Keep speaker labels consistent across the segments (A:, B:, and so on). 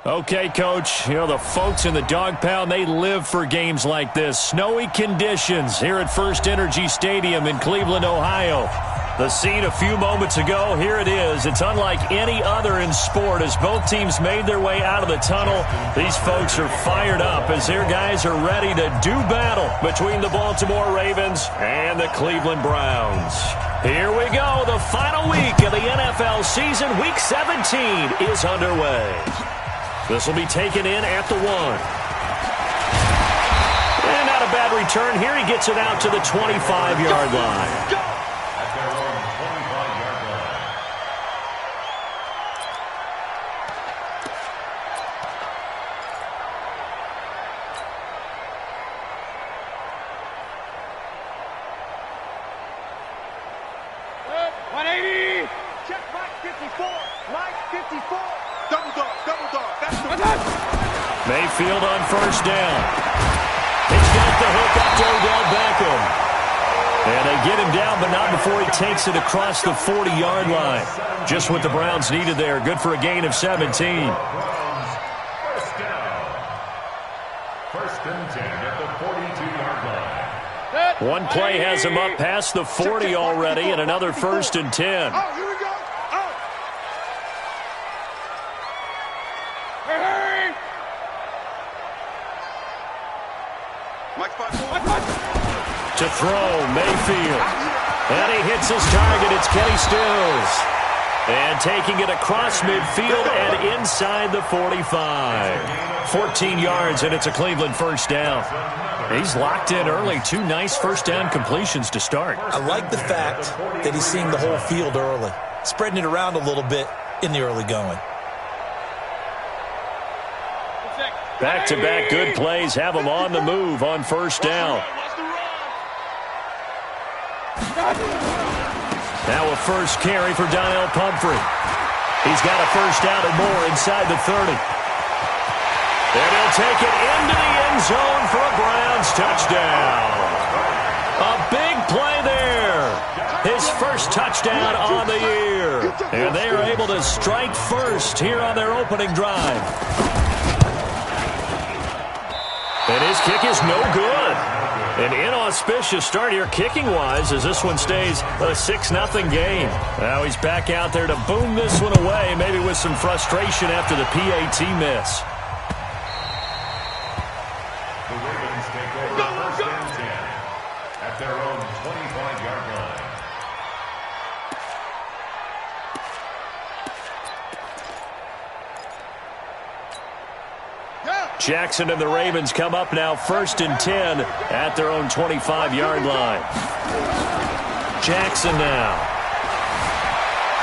A: Okay, Coach, you know, the folks in the dog pound, they live for games like this. Snowy conditions here at First Energy Stadium in Cleveland, Ohio. The scene a few moments ago, here it is. It's unlike any other in sport as both teams made their way out of the tunnel. These folks are fired up as their guys are ready to do battle between the Baltimore Ravens and the Cleveland Browns. Here we go. The final week of the NFL season, Week 17, is underway. This will be taken in at the 1. And not a bad return here. He gets it out to the 25-yard line. Mayfield on first down. He's got the hook up to Odell Beckham. And they get him down, but not before he takes it across the 40-yard line. Just what the Browns needed there. Good for a gain of 17.
B: First and 10 at the 42-yard line.
A: One play has him up past the 40 already, and another first and 10. To throw, Mayfield. And he hits his target. It's Kenny Stills. And taking it across midfield and inside the 45. 14 yards, and it's a Cleveland first down. He's locked in early. Two nice first down completions to start.
C: I like the fact that he's seeing the whole field early, spreading it around a little bit in the early going.
A: Back-to-back good plays have him on the move on first down. Now a first carry for Donnell Pumphrey. He's got a first down and more inside the 30. And he'll take it into the end zone for a Browns touchdown. A big play there. His first touchdown on the year. And they are able to strike first here on their opening drive. And his kick is no good. An inauspicious start here kicking-wise as this one stays a 6-0 game. Now he's back out there to boom this one away, maybe with some frustration after the PAT miss.
B: The Ravens take over first and 10 at their own 25-yard line.
A: Jackson and the Ravens come up now first and 10 at their own 25-yard line. Jackson now.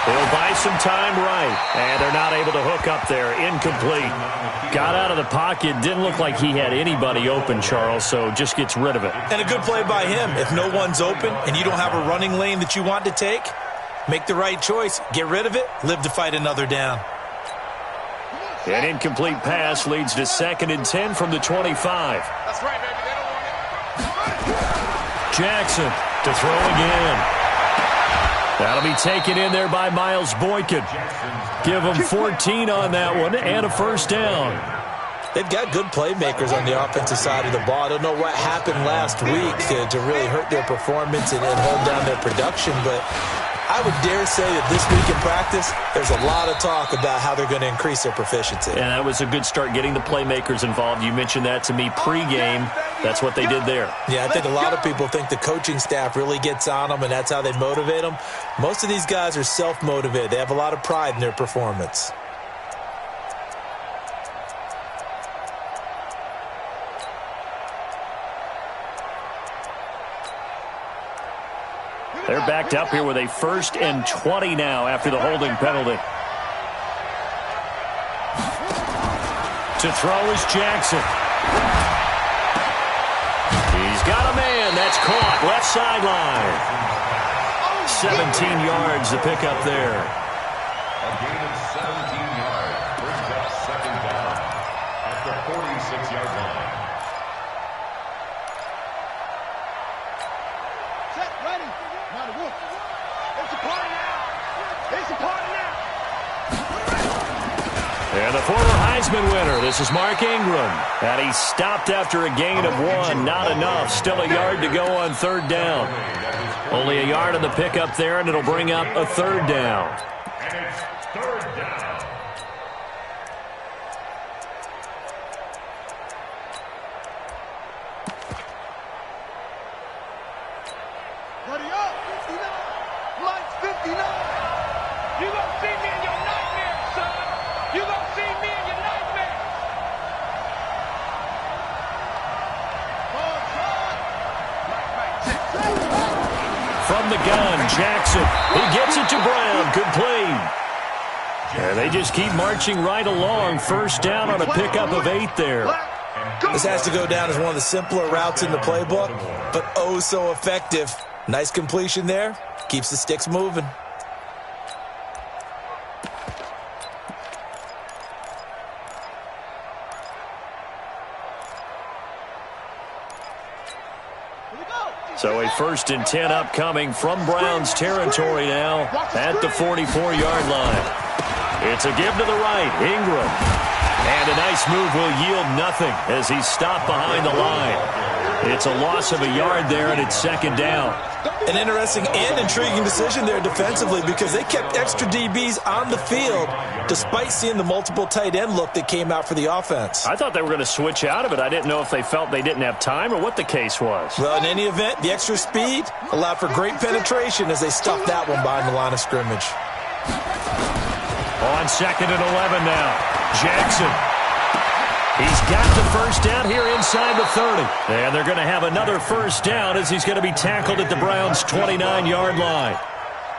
A: They'll buy some time right, and they're not able to hook up there. Incomplete. Got out of the pocket. Didn't look like he had anybody open, Charles, so just gets rid of it.
C: And a good play by him. If no one's open and you don't have a running lane that you want to take, make the right choice. Get rid of it. Live to fight another down.
A: An incomplete pass leads to 2nd and 10 from the 25.
D: That's right, baby. They don't want it.
A: Jackson to throw again. That'll be taken in there by Miles Boykin. Give him 14 on that one and a first down.
C: They've got good playmakers on the offensive side of the ball. I don't know what happened last week to really hurt their performance and hold down their production, but I would dare say that this week in practice, there's a lot of talk about how they're going to increase their proficiency.
A: And that was a good start getting the playmakers involved. You mentioned that to me pregame. That's what they did there.
C: Yeah, I think a lot of people think the coaching staff really gets on them, and that's how they motivate them. Most of these guys are self-motivated. They have a lot of pride in their performance.
A: They're backed up here with a 1st and 20 now after the holding penalty. To throw is Jackson. He's got a man. That's caught. Left sideline. 17 yards to pick up there.
B: A gain of 17 yards brings up 2nd down at the 46-yard line.
D: Set, ready. Now the wolf. It's a party now. It's a party now.
A: And the former Heisman winner, this is Mark Ingram. And he stopped after a gain of 1. Not enough. Still a yard to go on third down. Only a yard on the pickup there, and it'll bring up a third down.
B: And it's third down.
D: Ready up. 59. Mike's 59. You gonna see me in your nightmares, son. You gonna see me in your nightmares.
A: From the gun, Jackson. He gets it to Brown. Good play. And they just keep marching right along. First down on a pickup of 8 there.
C: This has to go down as one of the simpler routes in the playbook, but oh so effective. Nice completion there. Keeps the sticks moving.
A: So a 1st and 10 upcoming from Browns territory now at the 44-yard line. It's a give to the right. Ingram. And a nice move will yield nothing as he's stopped behind the line. It's a loss of a yard there, and it's 2nd down.
C: An interesting and intriguing decision there defensively because they kept extra DBs on the field despite seeing the multiple tight end look that came out for the offense.
A: I thought they were going to switch out of it. I didn't know if they felt they didn't have time or what the case was.
C: Well, in any event, the extra speed allowed for great penetration as they stuffed that one behind the line of scrimmage.
A: On 2nd and 11 now. Jackson. He's got the first down here inside the 30. And they're going to have another first down as he's going to be tackled at the Browns' 29-yard line.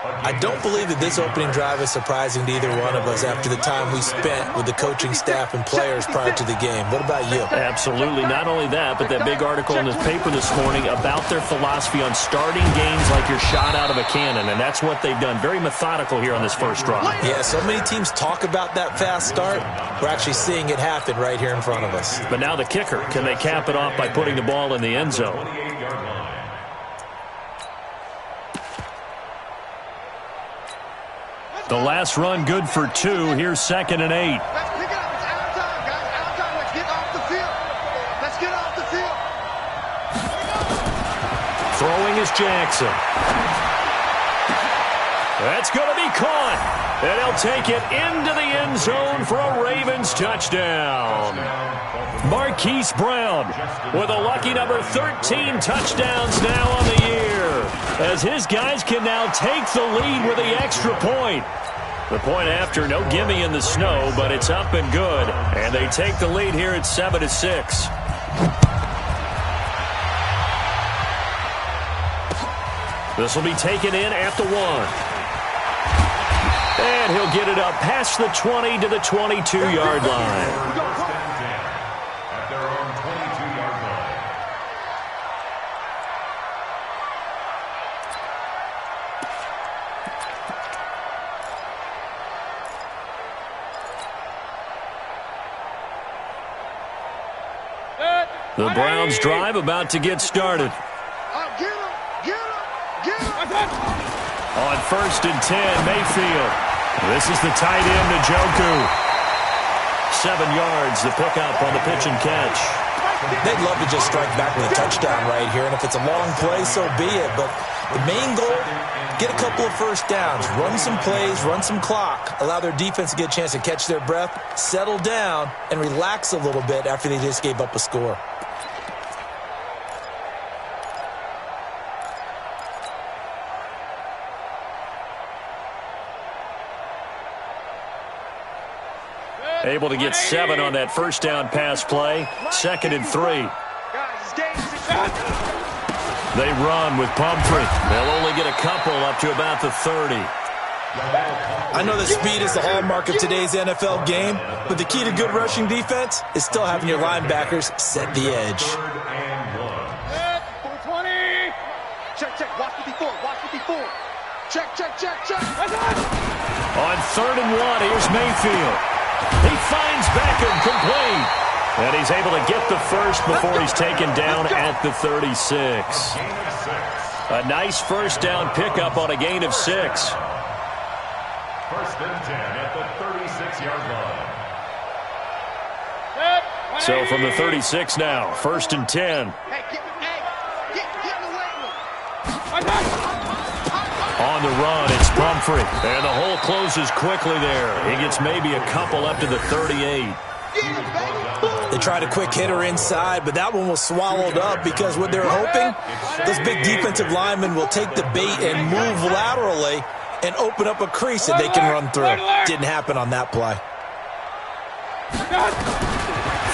C: I don't believe that this opening drive is surprising to either one of us after the time we spent with the coaching staff and players prior to the game. What about you?
A: Absolutely. Not only that, but that big article in the paper this morning about their philosophy on starting games like you're shot out of a cannon, and that's what they've done. Very methodical here on this first drive.
C: Yeah, so many teams talk about that fast start. We're actually seeing it happen right here in front of us.
A: But now the kicker. Can they cap it off by putting the ball in the end zone? The last run good for 2. Here's 2nd and 8.
D: Let's pick it up. It's out of time, guys. Out of time. Let's get off the field. Let's get off the field.
A: Throwing is Jackson. That's going to be caught. And he'll take it into the end zone for a Ravens touchdown. Marquise Brown with a lucky number 13 touchdowns now on the year, as his guys can now take the lead with the extra point. The point after, no gimme in the snow, but it's up and good. And they take the lead here at 7-6. This will be taken in at the 1. And he'll get it up past the 20 to the 22-yard line.
B: At their own 22-yard line.
A: The Browns drive about to get started.
D: Get him. Get him. Get him.
A: On 1st and 10, Mayfield. This is the tight end, Njoku. 7 yards, the pickup on the pitch and catch.
C: They'd love to just strike back with a touchdown right here, and if it's a long play, so be it. But the main goal, get a couple of first downs, run some plays, run some clock, allow their defense to get a chance to catch their breath, settle down, and relax a little bit after they just gave up a score.
A: Able to get 7 on that first down pass play. 2nd and 3. They run with Pumphrey. They'll only get a couple up to about the 30.
C: I know that speed is the hallmark of today's NFL game, but the key to good rushing defense is still having your linebackers set the edge.
D: 420. Check, check. Watch 54. Watch 54. Check, check, check, check.
A: On 3rd and 1, here's Mayfield. He finds Beckham complete. And he's able to get the first before he's taken down at the 36. A nice first down pickup on a gain of 6.
B: 1st and 10 at the 36-yard line.
A: So from the 36 now, 1st and 10. On the run, it's Pumphrey. And the hole closes quickly there. He gets maybe a couple up to the 38.
C: They tried a quick hitter inside, but that one was swallowed up because what they're hoping, those big defensive linemen will take the bait and move laterally and open up a crease that they can run through. Didn't happen on that play.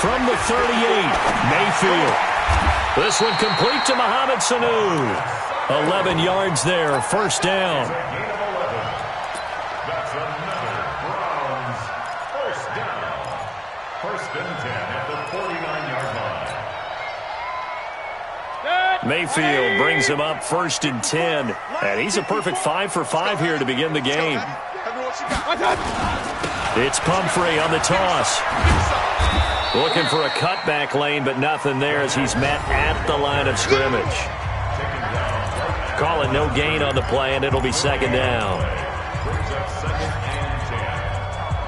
A: From the 38, Mayfield. This one complete to Mohamed Sanu. 11 yards there, 1st down.
B: That's another Browns first down. 1st and 10 at the 49-yard line.
A: Mayfield brings him up 1st and 10. And he's a perfect 5 for 5 here to begin the game. It's Pumphrey on the toss. Looking for a cutback lane, but nothing there as he's met at the line of scrimmage. Call it no gain on the play, and it'll be 2nd down.
B: Brings up 2nd and 10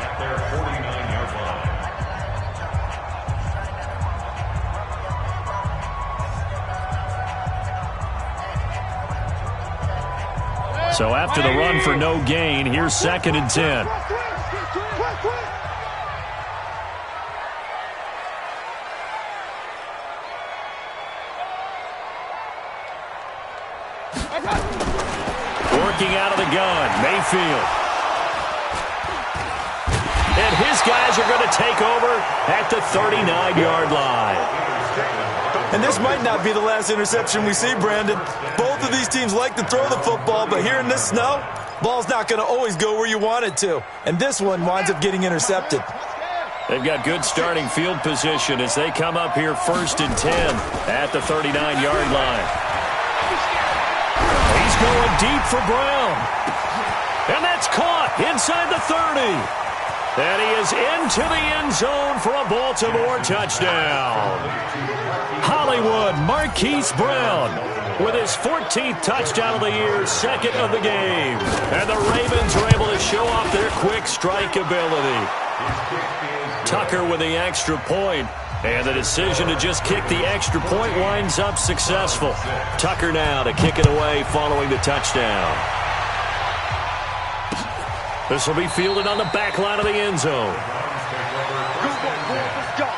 B: at their 49-yard line.
A: So after the run for no gain, here's 2nd and 10. Working out of the gun, Mayfield. And his guys are going to take over at the 39-yard line.
C: And this might not be the last interception we see, Brandon. Both of these teams like to throw the football, but here in this snow, ball's not going to always go where you want it to. And this one winds up getting intercepted.
A: They've got good starting field position as they come up here 1st and 10 at the 39-yard line. He's going deep for Brown. And that's caught inside the 30. And he is into the end zone for a Baltimore touchdown. Hollywood Marquise Brown with his 14th touchdown of the year, 2nd of the game. And the Ravens are able to show off their quick strike ability. Tucker with the extra point. And the decision to just kick the extra point winds up successful. Tucker now to kick it away following the touchdown. This will be fielded on the back line of the end zone.
D: Let's go.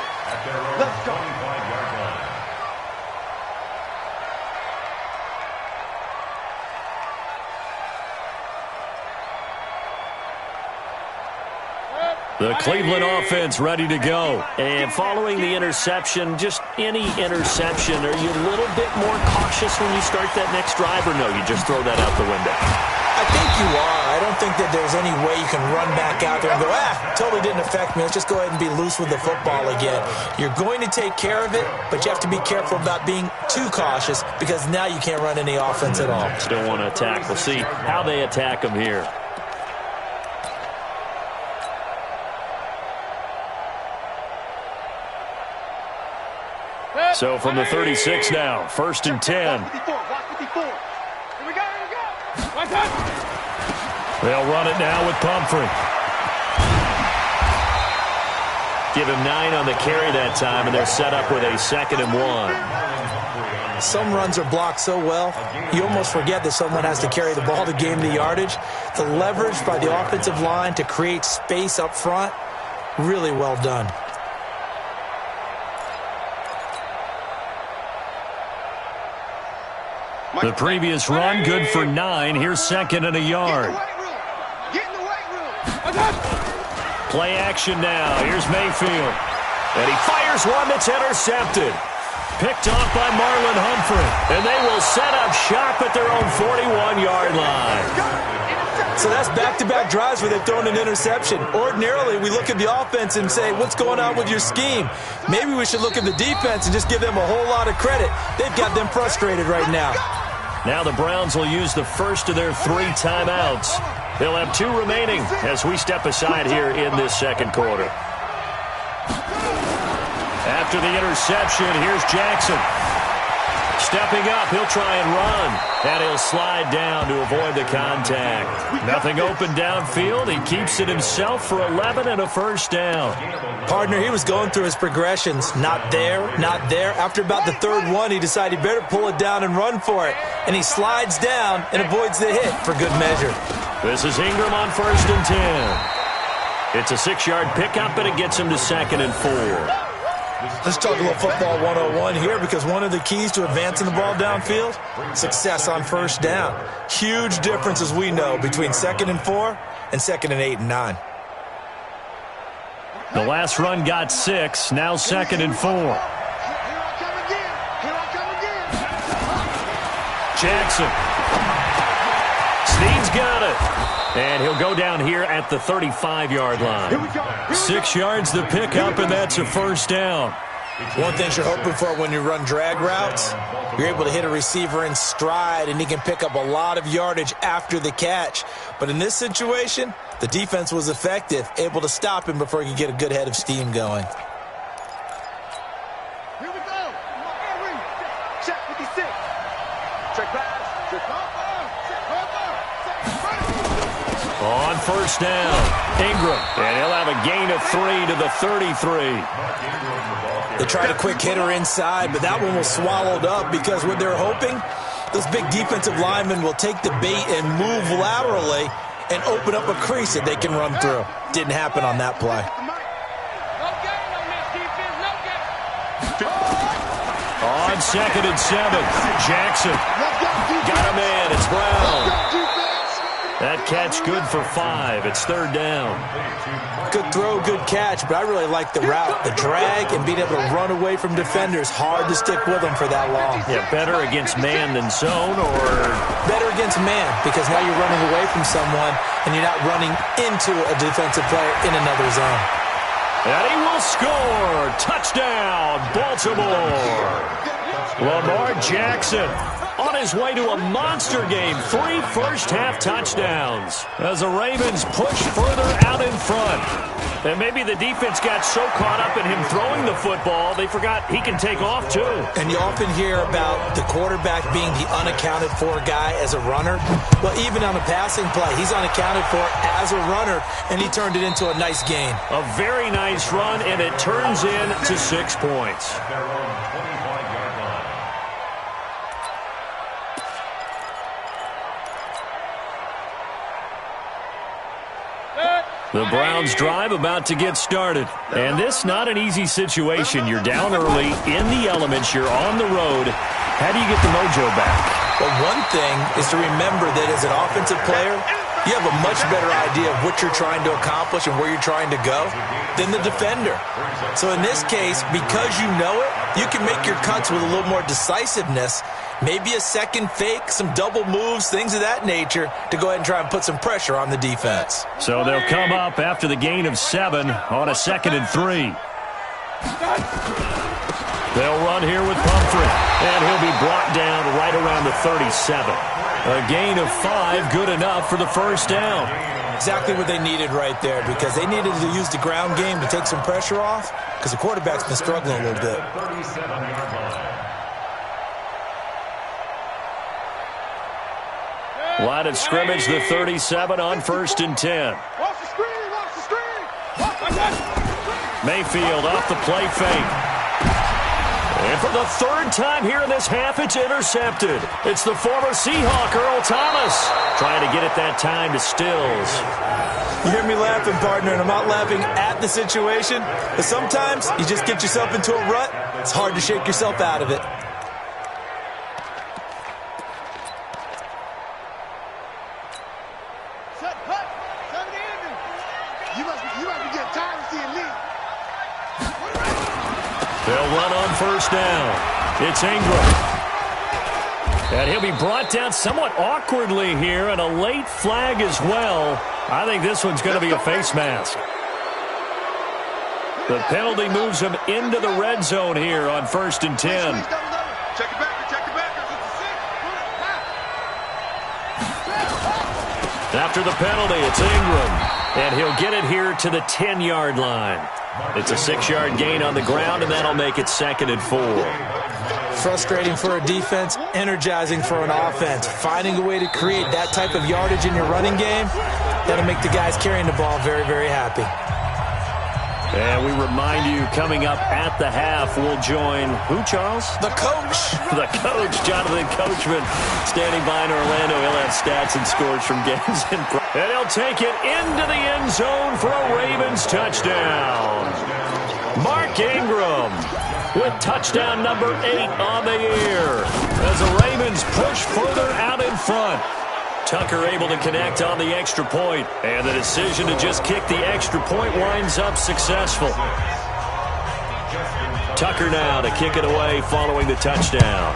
A: The Cleveland offense ready to go. And following the interception, just any interception, are you a little bit more cautious when you start that next drive, or no, you just throw that out the window?
C: I think you are. I don't think that there's any way you can run back out there and go, totally didn't affect me. Let's just go ahead and be loose with the football again. You're going to take care of it, but you have to be careful about being too cautious because now you can't run any offense at all.
A: Still want to attack. We'll see how they attack them here. So from the 36 now, 1st and 10. They'll run it now with Pumphrey. Give him 9 on the carry that time, and they're set up with a 2nd and 1.
C: Some runs are blocked so well, you almost forget that someone has to carry the ball to gain the yardage. The leverage by the offensive line to create space up front, really well done.
A: The previous run, good for 9. Here's 2nd and a yard. Play action now. Here's Mayfield. And he fires one that's intercepted. Picked off by Marlon Humphrey. And they will set up shop at their own 41-yard line.
C: So that's back-to-back drives where they've thrown an interception. Ordinarily, we look at the offense and say, what's going on with your scheme? Maybe we should look at the defense and just give them a whole lot of credit. They've got them frustrated right now.
A: Now the Browns will use the first of their 3 timeouts. They'll have 2 remaining as we step aside here in this second quarter. After the interception, here's Jackson. Stepping up, he'll try and run. And he'll slide down to avoid the contact. Nothing open downfield. He keeps it himself for 11 and a first down.
C: Partner, he was going through his progressions. Not there, not there. After about the third one, he decided he better pull it down and run for it. And he slides down and avoids the hit for good measure.
A: This is Ingram on 1st and 10. It's a 6-yard pickup, and it gets him to 2nd and 4.
C: Let's talk a little football 101 here, because one of the keys to advancing the ball downfield, success on first down. Huge difference, as we know, between 2nd and 4 and 2nd and 8 and 9.
A: The last run got 6, now 2nd and 4. Jackson. Snead's got it. And he'll go down here at the 35-yard line. 6 yards the pickup, and that's a first down.
C: One thing you're hoping for when you run drag routes, you're able to hit a receiver in stride, and he can pick up a lot of yardage after the catch. But in this situation, the defense was effective, able to stop him before he could get a good head of steam going.
D: Here we go. Check 56. Check pass. Check cover.
A: On first down, Ingram. And he'll have a gain of 3 to the 33.
C: They tried a quick hitter inside, but that one was swallowed up because what they're hoping, those big defensive linemen will take the bait and move laterally and open up a crease that they can run through. Didn't happen on that play.
A: On 2nd and 7, Jackson. Got him in. It's Brown. That catch good for 5. It's 3rd down.
C: Good throw, good catch, but I really like the route. The drag and being able to run away from defenders. Hard to stick with them for that long.
A: Yeah, better against man than zone, or?
C: Better against man, because now you're running away from someone and you're not running into a defensive player in another zone.
A: And he will score. Touchdown, Baltimore. Lamar Jackson on his way to a monster game. 3 first-half touchdowns as the Ravens push further out in front. And maybe the defense got so caught up in him throwing the football, they forgot he can take off too.
C: And you often hear about the quarterback being the unaccounted-for guy as a runner. Well, even on a passing play, he's unaccounted for as a runner, and he turned it into a nice gain.
A: A very nice run, and it turns into 6 points. The Browns drive about to get started. And this not an easy situation. You're down early, in the elements, you're on the road. How do you get the mojo back?
C: Well, one thing is to remember that as an offensive player, you have a much better idea of what you're trying to accomplish and where you're trying to go than the defender. So in this case, because you know it, you can make your cuts with a little more decisiveness. Maybe a second fake, some double moves, things of that nature to go ahead and try and put some pressure on the defense.
A: So they'll come up after the gain of 7 on a 2nd and 3. They'll run here with Pumphrey, and he'll be brought down right around the 37. A gain of 5, good enough for the first down.
C: Exactly what they needed right there, because they needed to use the ground game to take some pressure off, because the quarterback's been struggling a little bit.
A: Line of scrimmage, the 37 on 1st and 10.
D: Watch the screen, watch the screen.
A: Mayfield off the play fake. And for the 3rd time here in this half, it's intercepted. It's the former Seahawk, Earl Thomas, trying to get it that time to Stills.
C: You hear me laughing, partner, and I'm not laughing at the situation, but sometimes you just get yourself into a rut. It's hard to shake yourself out of it.
A: They'll run on first down. It's Ingram. And he'll be brought down somewhat awkwardly here, and a late flag as well. I think this one's going to be a face mask. The penalty moves him into the red zone here on 1st and 10.
D: Check it back, check it back.
A: After the penalty, it's Ingram. And he'll get it here to the 10-yard line. It's a 6-yard gain on the ground, and that'll make it 2nd and 4.
C: Frustrating for a defense, energizing for an offense. Finding a way to create that type of yardage in your running game, that'll make the guys carrying the ball very, very happy.
A: And we remind you, coming up at the half, we'll join who, Charles?
C: The coach.
A: The coach, Jonathan Coachman, standing by in Orlando. He'll have stats and scores from games in progress. And he'll take it into the end zone for a Ravens touchdown. Mark Ingram with touchdown number 8 on the year as the Ravens push further out in front. Tucker able to connect on the extra point, and the decision to just kick the extra point winds up successful. Tucker now to kick it away following the touchdown.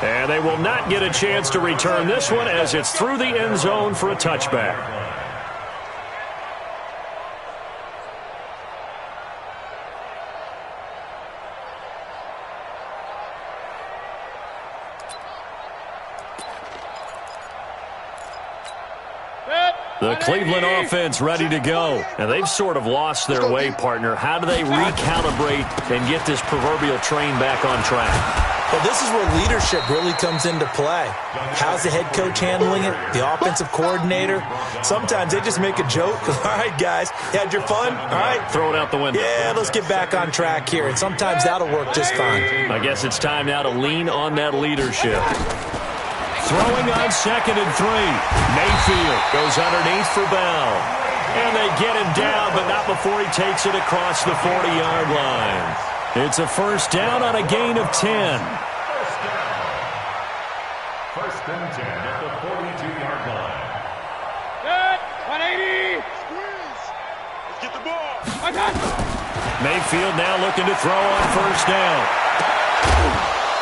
A: And they will not get a chance to return this one as it's through the end zone for a touchback. The Cleveland offense ready to go. And they've sort of lost their way, partner. How do they recalibrate and get this proverbial train back on track?
C: Well, this is where leadership really comes into play. How's the head coach handling it? The offensive coordinator? Sometimes they just make a joke. All right, guys, you had your fun? All right.
A: Throw it out the window.
C: Yeah, let's get back on track here. And sometimes that'll work just fine.
A: I guess it's time now to lean on that leadership. Throwing on 2nd and 3. Mayfield goes underneath for Bell. And they get him down, but not before he takes it across the 40-yard line. It's a first down on a gain of 10.
B: First and 10 at the 42-yard line.
D: Good. 180. Squeeze. Let's get the ball.
A: Mayfield now looking to throw on first down.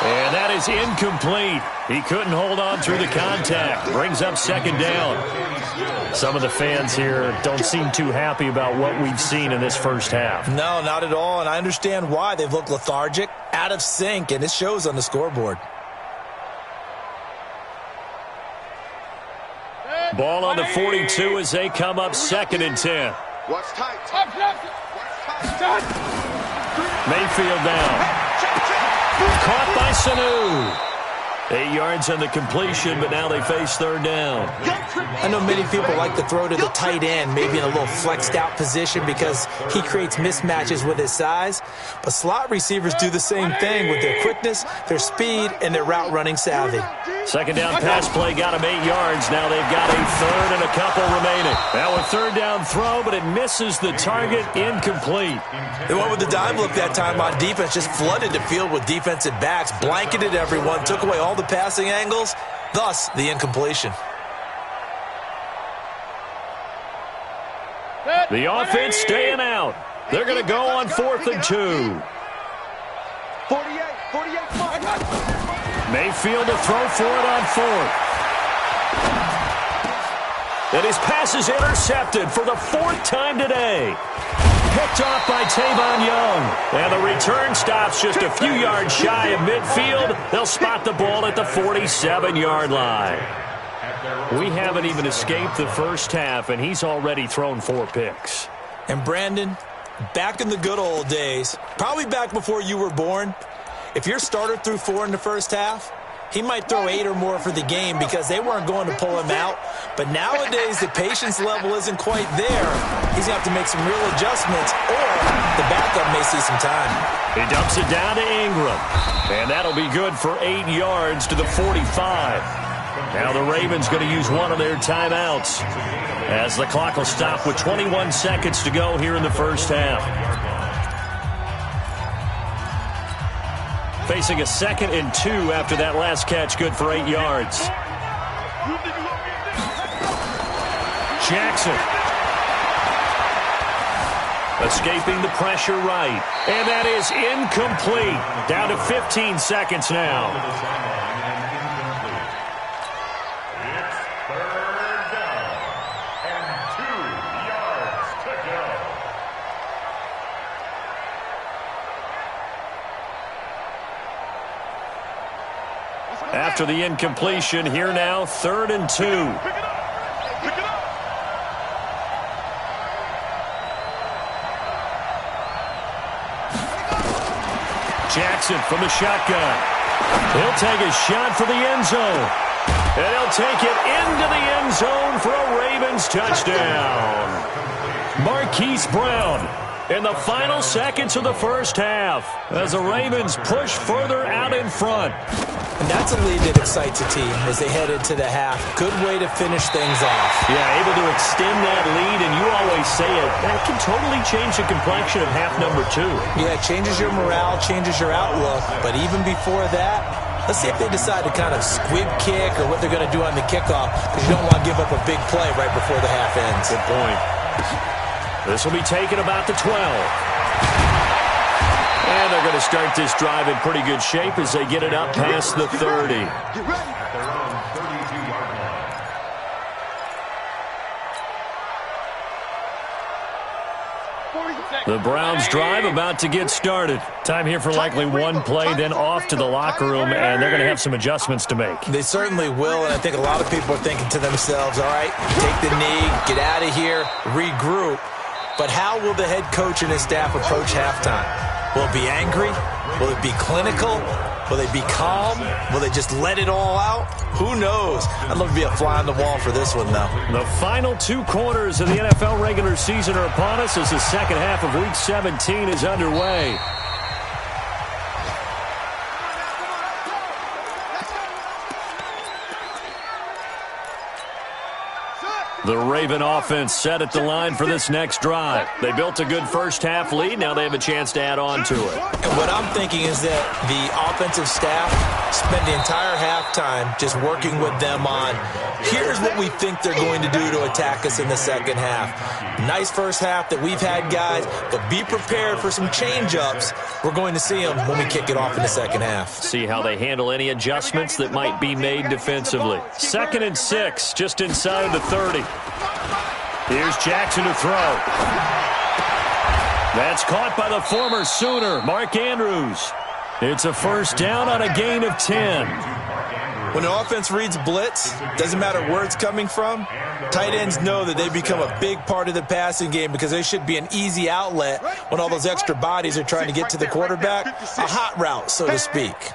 A: And that is incomplete. He couldn't hold on through the contact. Brings up 2nd down. Some of the fans here don't seem too happy about what we've seen in this first half.
C: No, not at all, and I understand why. They've looked lethargic, out of sync, and it shows on the scoreboard.
A: Ball on the 42 as they come up 2nd and 10.
D: Watch tight.
A: Mayfield down. Caught by Sanu. 8 yards on the completion, but now they face 3rd down.
C: I know many people like to throw to the tight end, maybe in a little flexed out position because he creates mismatches with his size. But slot receivers do the same thing with their quickness, their speed, and their route running savvy.
A: 2nd down pass play got him 8 yards. Now they've got a 3rd and a couple remaining. Now a 3rd down throw, but it misses the target, incomplete.
C: They went with the dive look that time on defense, just flooded the field with defensive backs, blanketed everyone, took away all the passing angles, thus the incompletion.
A: The offense staying out. They're going to go on 4th and 2.
D: 48.
A: Mayfield to throw for it on 4th. And his pass is intercepted for the 4th time today. Picked off by Tavon Young. And the return stops just a few yards shy of midfield. They'll spot the ball at the 47-yard line. We haven't even escaped the first half, and he's already thrown 4 picks.
C: And Brandon, back in the good old days, probably back before you were born, if your starter threw 4 in the first half, he might throw 8 or more for the game because they weren't going to pull him out. But nowadays, the patience level isn't quite there. He's going to have to make some real adjustments, or the backup may see some time.
A: He dumps it down to Ingram. And that'll be good for 8 yards to the 45. Now the Ravens going to use one of their timeouts as the clock will stop with 21 seconds to go here in the first half. Facing a 2nd and 2 after that last catch, good for 8 yards. Jackson. Escaping the pressure right. And that is incomplete. Down to 15 seconds now.
B: It's 3rd down and 2 yards to go.
A: after the incompletion. Here now, 3rd and 2. Jackson from the shotgun. He'll take a shot for the end zone. And he'll take it into the end zone for a Ravens touchdown. Marquise Brown in the final seconds of the first half as the Ravens push further out in front.
C: And that's a lead that excites a team as they head into the half. Good way to finish things off.
A: Yeah, able to extend that lead, and you always say it, that can totally change the complexion of half number 2.
C: Yeah, it changes your morale, changes your outlook. But even before that, let's see if they decide to kind of squib kick or what they're going to do on the kickoff, because you don't want to give up a big play right before the half ends.
A: Good point. This will be taken about the 12. And they're going to start this drive in pretty good shape as they get it up past the 30.
B: At their own 32-yard line.
A: The Browns drive about to get started. Time here for likely one play, then off to the locker room, and they're going to have some adjustments to make.
C: They certainly will, and I think a lot of people are thinking to themselves, all right, take the knee, get out of here, regroup. But how will the head coach and his staff approach halftime? Will it be angry? Will it be clinical? Will they be calm? Will they just let it all out? Who knows? I'd love to be a fly on the wall for this one, though.
A: The final 2 quarters of the NFL regular season are upon us as the second half of Week 17 is underway. The Raven offense set at the line for this next drive. They built a good first half lead. Now they have a chance to add on to it.
C: And what I'm thinking is that the offensive staff spent the entire halftime just working with them on, here's what we think they're going to do to attack us in the second half. Nice first half that we've had, guys, but be prepared for some change-ups. We're going to see them when we kick it off in the second half.
A: See how they handle any adjustments that might be made defensively. 2nd and 6, just inside the 30. Here's Jackson to throw. That's caught by the former Sooner, Mark Andrews. It's a first down on a gain of 10.
C: When the offense reads blitz, doesn't matter where it's coming from, tight ends know that they become a big part of the passing game because they should be an easy outlet when all those extra bodies are trying to get to the quarterback. A hot route, so to speak.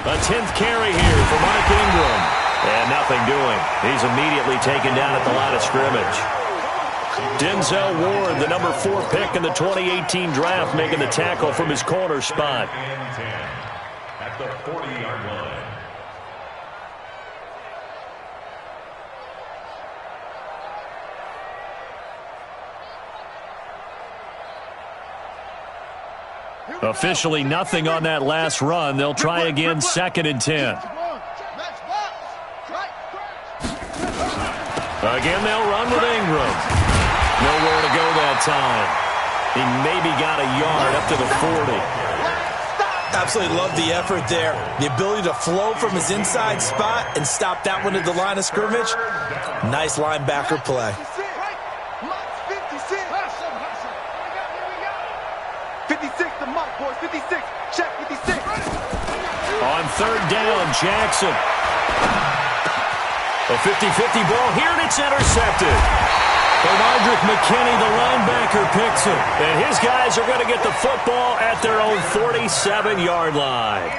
A: A 10th carry here for Mark Ingram. And nothing doing. He's immediately taken down at the line of scrimmage. Denzel Ward, the number 4 pick in the 2018 draft, making the tackle from his corner spot.
B: At the 40-yard line.
A: Officially nothing on that last run. They'll try again, 2nd and 10. Again, they'll run with Ingram. Nowhere to go that time. He maybe got a yard up to the 40.
C: Absolutely love the effort there. The ability to flow from his inside spot and stop that one at the line of scrimmage. Nice linebacker play.
D: 56 to Mike, boys. 56. Check 56.
A: On 3rd down, Jackson. A 50-50 ball here, and it's intercepted. Bernardrick McKinney, the linebacker, picks it. And his guys are going to get the football at their own 47-yard line.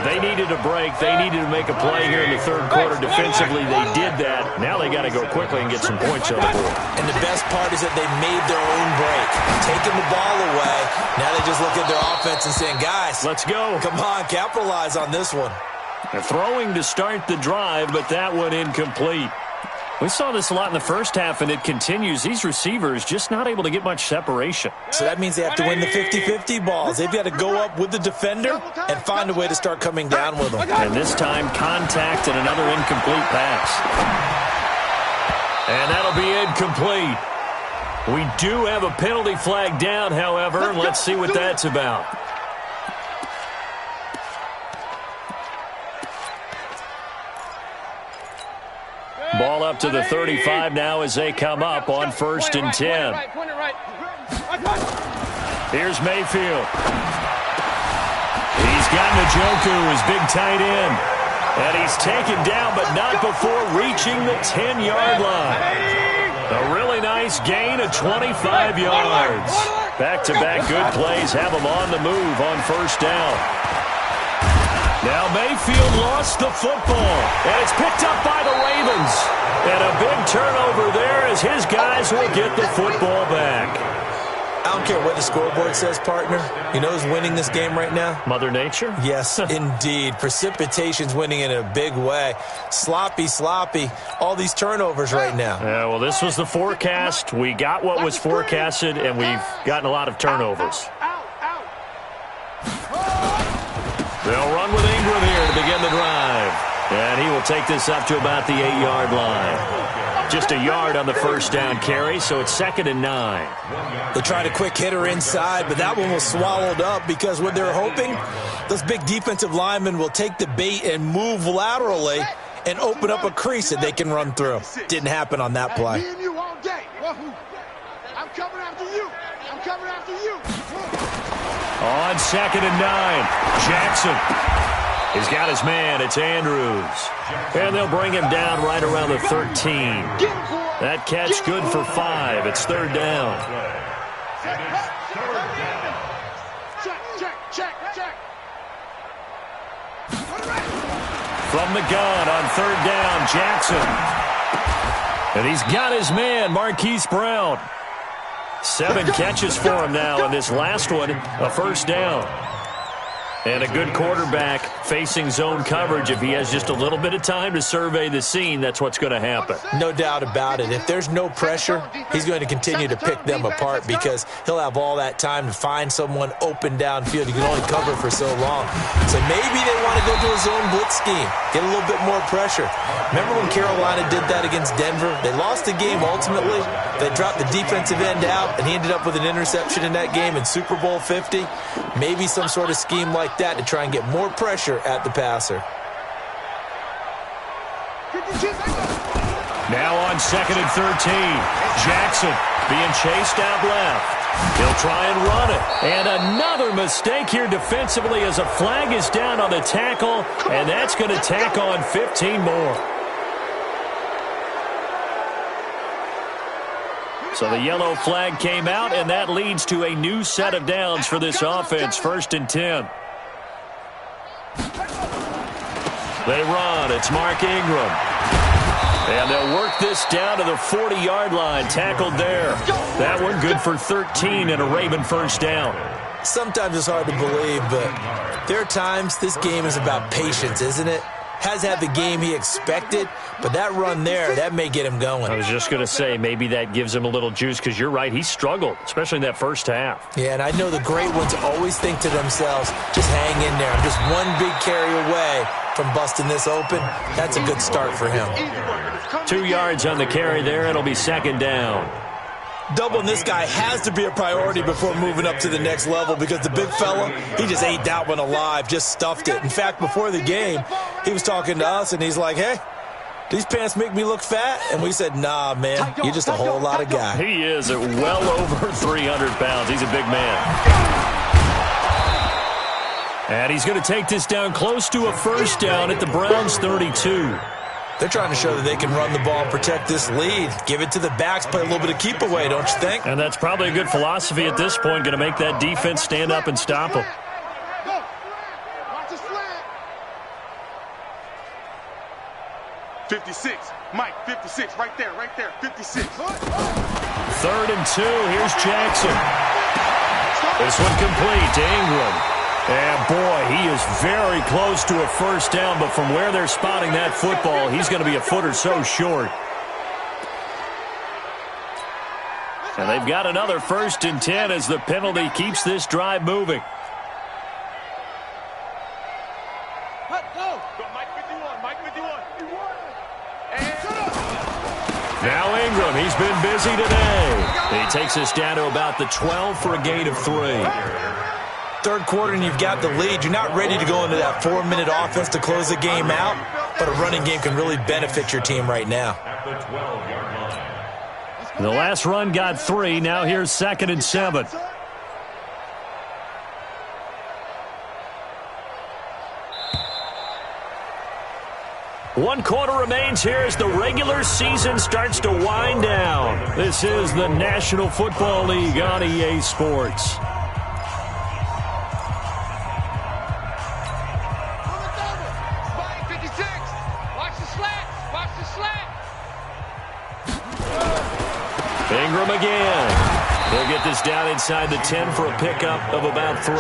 A: They needed a break. They needed to make a play here in the 3rd quarter. Defensively, they did that. Now they got to go quickly and get some points on the board.
C: And the best part is that they made their own break. Taking the ball away. Now they just look at their offense and saying, guys,
A: let's go.
C: Come on, capitalize on this one.
A: They're throwing to start the drive, but that one incomplete. We saw this a lot in the first half, and it continues. These receivers just not able to get much separation.
C: So that means they have to win the 50-50 balls. They've got to go up with the defender and find a way to start coming down with them.
A: And this time, contact and another incomplete pass. And that'll be incomplete. We do have a penalty flag down, however. Let's see what that's about. Ball up to the 35 now as they come up on 1st and 10. Here's Mayfield. He He's got Njoku, his big tight end. And he's taken down, but not before reaching the 10-yard line. A really nice gain of 25 yards. Back-to-back good plays have him on the move on first down. Now Mayfield lost the football, and it's picked up by the Ravens. And a big turnover there as his guys will get the football back.
C: I don't care what the scoreboard says, partner. You know who's winning this game right now?
A: Mother Nature?
C: Yes, indeed. Precipitation's winning in a big way. Sloppy. All these turnovers right now.
A: Yeah, well, this was the forecast. We got what was forecasted, and we've gotten a lot of turnovers. They'll run with Ingram here to begin the drive. And he will take this up to about the 8-yard line. Just a yard on the first down carry, so it's 2nd and 9.
C: They tried a quick hitter inside, but that one was swallowed up because what they're hoping, those big defensive linemen will take the bait and move laterally and open up a crease that they can run through. Didn't happen on that play.
A: On 2nd and 9, Jackson. He's got his man. It's Andrews. And they'll bring him down right around the 13. That catch good for 5. It's 3rd down. From the gun on 3rd down, Jackson. And he's got his man, Marquise Brown. 7 catches for him now, and this last one, a first down. And a good quarterback facing zone coverage. If he has just a little bit of time to survey the scene, that's what's going to happen.
C: No doubt about it. If there's no pressure, he's going to continue to pick them apart because he'll have all that time to find someone open downfield. He can only cover for so long. So maybe they want to go to a zone blitz scheme, get a little bit more pressure. Remember when Carolina did that against Denver? They lost the game ultimately. They dropped the defensive end out, and he ended up with an interception in that game in Super Bowl 50. Maybe some sort of scheme like that to try and get more pressure at the passer.
A: Now on 2nd and 13, Jackson being chased out left. He'll try and run it. And another mistake here defensively as a flag is down on the tackle, and that's going to tack on 15 more. So the yellow flag came out, and that leads to a new set of downs for this offense, 1st and 10. They run. It's Mark Ingram. And they'll work this down to the 40-yard line. Tackled there. That one good for 13 and a Raven first down.
C: Sometimes it's hard to believe, but there are times this game is about patience, isn't it? Has had the game he expected, but that run there, that may get him going.
A: I was just going to say, maybe that gives him a little juice, because you're right, he struggled, especially in that first half.
C: Yeah, and I know the great ones always think to themselves, just hang in there. I'm just one big carry away from busting this open. That's a good start for him.
A: 2 yards on the carry there. It'll be 2nd down.
C: Doubling this guy has to be a priority before moving up to the next level because the big fella, he just ate that one alive, just stuffed it. In fact, before the game, he was talking to us, and he's like, hey, these pants make me look fat? And we said, nah, man, you're just a whole lot of guy.
A: He is at well over 300 pounds. He's a big man. And he's going to take this down close to a first down at the Browns' 32.
C: They're trying to show that they can run the ball and protect this lead. Give it to the backs, play a little bit of keep away, don't you think?
A: And that's probably a good philosophy at this point, going to make that defense stand up and stop them.
D: Watch the slant. 56. Mike, 56. Right there, 56.
A: 3rd and 2. Here's Jackson. This one complete to Ingram. And, boy, he is very close to a first down, but from where they're spotting that football, he's going to be a foot or so short. And they've got another 1st and 10 as the penalty keeps this drive moving. Now Ingram, he's been busy today. He takes us down to about the 12 for a gain of 3.
C: Third quarter and you've got the lead. You're not ready to go into that 4-minute offense to close the game out, but a running game can really benefit your team right now.
A: The last run got 3. Now here's 2nd and 7. 1 quarter remains here as the regular season starts to wind down. This is the National Football League on EA Sports. Ingram again. He'll get this down inside the 10 for a pickup of about 3.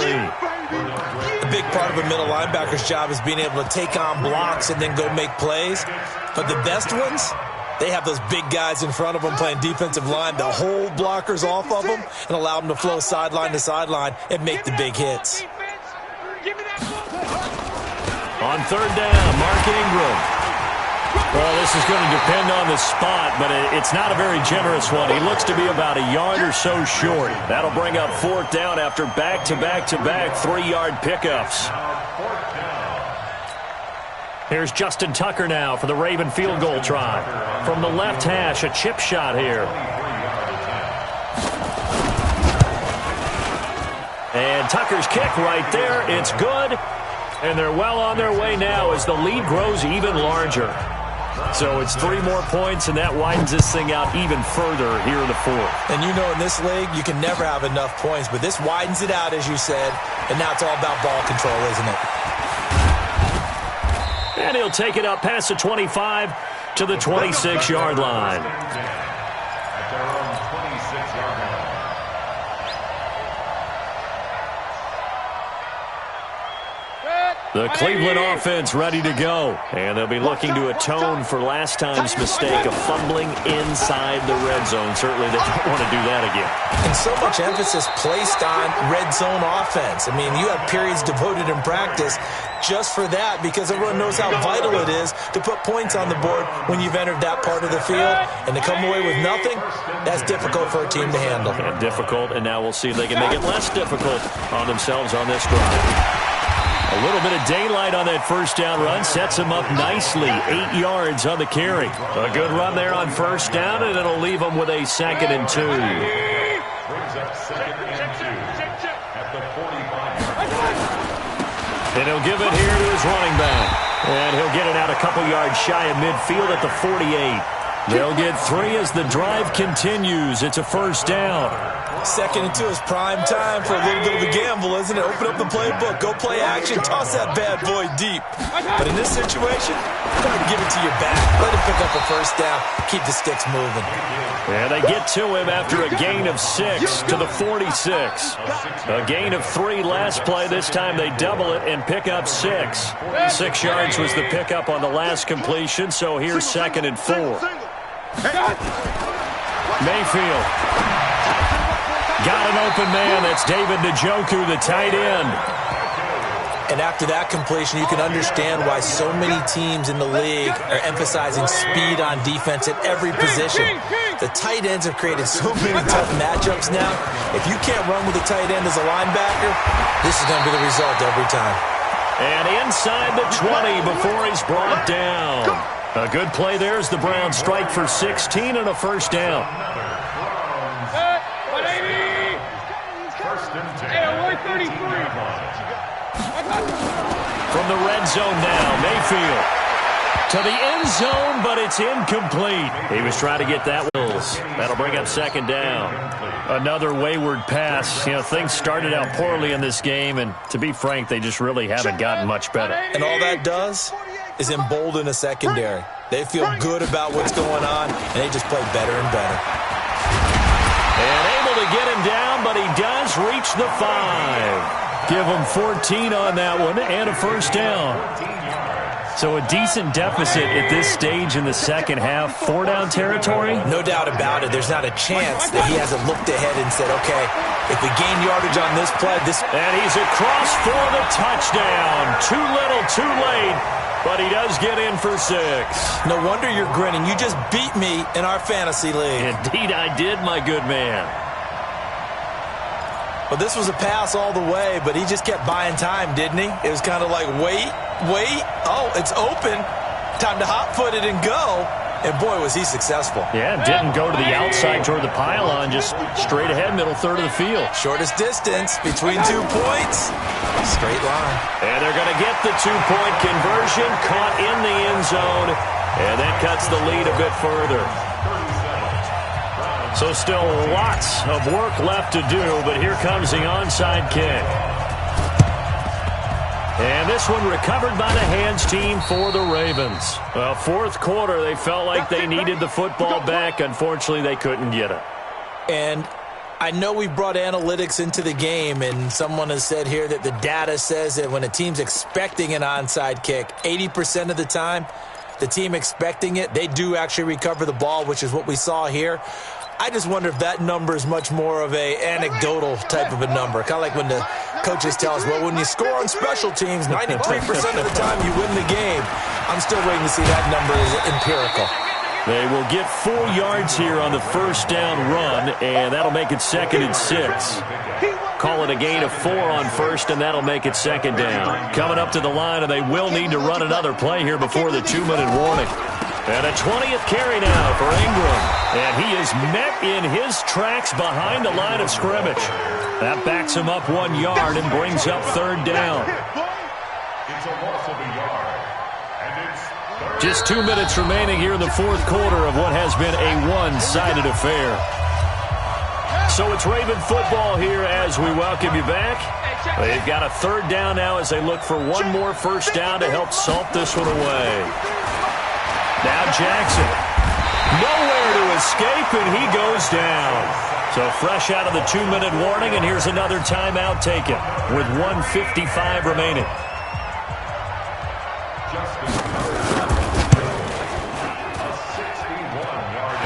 C: A big part of a middle linebacker's job is being able to take on blocks and then go make plays. But the best ones, they have those big guys in front of them playing defensive line to hold blockers off of them and allow them to flow sideline to sideline and make the big hits.
A: On 3rd down, Mark Ingram. Well, this is going to depend on the spot, but it's not a very generous one. He looks to be about a yard or so short. That'll bring up 4th down after back-to-back-to-back 3-yard pickups. Here's Justin Tucker now for the Raven field goal try. From the left hash, a chip shot here. And Tucker's kick right there. It's good. And they're well on their way now as the lead grows even larger. So it's 3 more points, and that widens this thing out even further here in the 4th.
C: And you know in this league, you can never have enough points, but this widens it out, as you said, and now it's all about ball control, isn't it?
A: And he'll take it up past the 25 to the 26-yard line.
B: At their own 26-yard line.
A: The Cleveland offense ready to go. And they'll be looking to atone for last time's mistake of fumbling inside the red zone. Certainly they don't want to do that again.
C: And so much emphasis placed on red zone offense. I mean, you have periods devoted in practice just for that because everyone knows how vital it is to put points on the board when you've entered that part of the field. And to come away with nothing, that's difficult for a team to handle.
A: Yeah, difficult, and now we'll see if they can make it less difficult on themselves on this drive. A little bit of daylight on that 1st down run sets him up nicely. 8 yards on the carry. A good run there on 1st down, and it'll leave him with a 2nd and 2.
B: Brings up 2nd and 2 at the 45-yard line.
A: And he'll give it here to his running back. And he'll get it out a couple yards shy of midfield at the 48. They'll get 3 as the drive continues. It's a 1st down.
C: 2nd and 2 is prime time for a little bit of a gamble, isn't it? Open up the playbook, go play action, toss that bad boy deep. But in this situation, try to give it to your back. Let him pick up a 1st down, keep the sticks moving.
A: And they get to him after a gain of 6 to the 46. A gain of 3 last play. This time they double it and pick up 6. 6 yards was the pickup on the last completion, so here's 2nd and 4. Mayfield. Got an open man. That's David Njoku, the tight end.
C: And after that completion, you can understand why so many teams in the league are emphasizing speed on defense at every position. The tight ends have created so many tough matchups now. If you can't run with a tight end as a linebacker, this is going to be the result every time.
A: And inside the 20 before he's brought down. A good play there as the Browns strike for 16 and a 1st down. From the red zone now, Mayfield to the end zone, but it's incomplete. He was trying to get that. That'll bring up 2nd down. Another wayward pass. You know, things started out poorly in this game, and to be frank, they just really haven't gotten much better.
C: And all that does is embolden a secondary. They feel good about what's going on, and they just play better and better.
A: And able to get him down, but he does reach the 5. Give him 14 on that one and a 1st down. So a decent deficit at this stage in the 2nd half. 4-down territory?
C: No doubt about it. There's not a chance that he hasn't looked ahead and said, okay, if we gain yardage on this play, this...
A: And he's across for the touchdown. Too little, too late. But he does get in for 6.
C: No wonder you're grinning. You just beat me in our fantasy league.
A: Indeed I did, my good man.
C: Well, this was a pass all the way, but he just kept buying time, didn't he? It was kind of like, wait. Oh, it's open. Time to hot-foot it and go. And boy, was he successful.
A: Yeah, didn't go to the outside toward the pylon, just straight ahead, middle third of the field.
C: Shortest distance between 2 points. Straight line.
A: And they're going to get the two-point conversion, caught in the end zone, and that cuts the lead a bit further. So still lots of work left to do, but here comes the onside kick. And this one recovered by the hands team for the Ravens. Well, fourth quarter, they felt like they needed the football back. Unfortunately, they couldn't get it.
C: And I know we brought analytics into the game, and someone has said here that the data says that when a team's expecting an onside kick, 80% of the time, the team expecting it, they do actually recover the ball, which is what we saw here. I just wonder if that number is much more of a anecdotal type of a number. Kind of like when the coaches tell us, well, when you score on special teams, 93% of the time you win the game. I'm still waiting to see that number is empirical.
A: They will get 4 yards here on the first down run, and that'll make it 2nd and 6. Call it a gain of 4 on first, and that'll make it 2nd down. Coming up to the line, and they will need to run another play here before the 2-minute warning. And a 20th carry now for Ingram. And he is met in his tracks behind the line of scrimmage. That backs him up 1 yard and brings up 3rd down.
B: It's a loss of a yard. And it's third.
A: Just 2 minutes remaining here in the fourth quarter of what has been a one-sided affair. So it's Raven football here as we welcome you back. They've got a 3rd down now as they look for one more first down to help salt this one away. Now Jackson, nowhere to escape, and he goes down. So fresh out of the 2-minute warning, and here's another timeout taken with 1:55 remaining.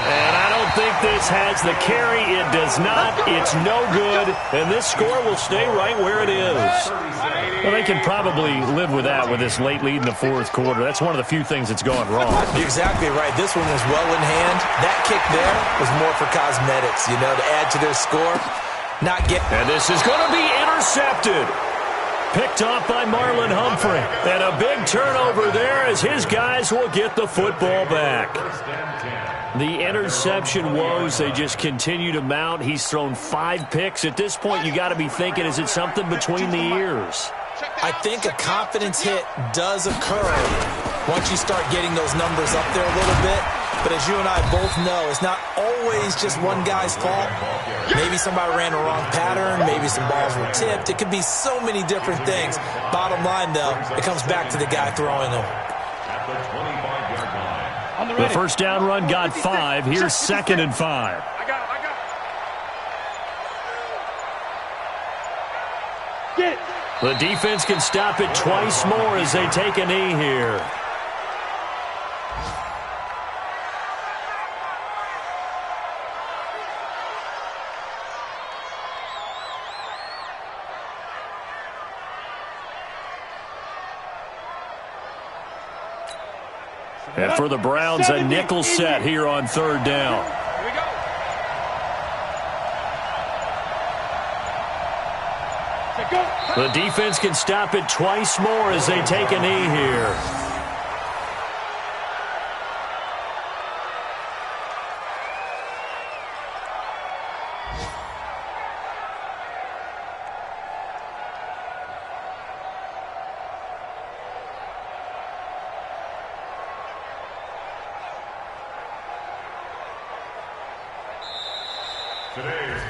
A: And I don't think this has the carry. It does not. It's no good, and this score will stay right where it is. Well, they can probably live with that with this late lead in the fourth quarter. That's one of the few things that's gone wrong.
C: You're exactly right. This one was well in hand. That kick there was more for cosmetics, you know, to add to their score.
A: And this is going to be intercepted. Picked off by Marlon Humphrey. And a big turnover there as his guys will get the football back. The interception woes, they just continue to mount. He's thrown 5 picks. At this point, you got to be thinking, is it something between the ears?
C: I think a confidence hit does occur once you start getting those numbers up there a little bit. But as you and I both know, it's not always just one guy's fault. Maybe somebody ran the wrong pattern. Maybe some balls were tipped. It could be so many different things. Bottom line, though, it comes back to the guy throwing them.
A: The first down run got 5. Here's 2nd and 5. The defense can stop it twice more as they take a knee here. And for the Browns, a nickel set here on 3rd down. The defense can stop it twice more as they take a knee here.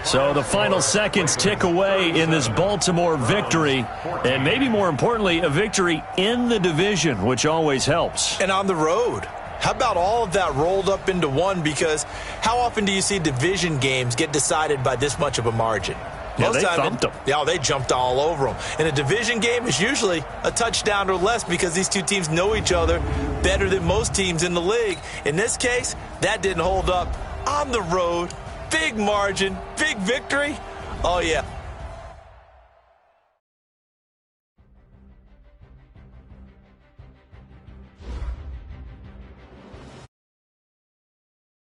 A: So the final seconds tick away in this Baltimore victory, and maybe more importantly, a victory in the division, which always helps.
C: And on the road. How about all of that rolled up into one? Because how often do you see division games get decided by this much of a margin?
A: Yeah, they thumped them.
C: Yeah, they jumped all over them. And a division game is usually a touchdown or less because these two teams know each other better than most teams in the league. In this case, that didn't hold up. On the road, big margin, big victory. Oh, yeah,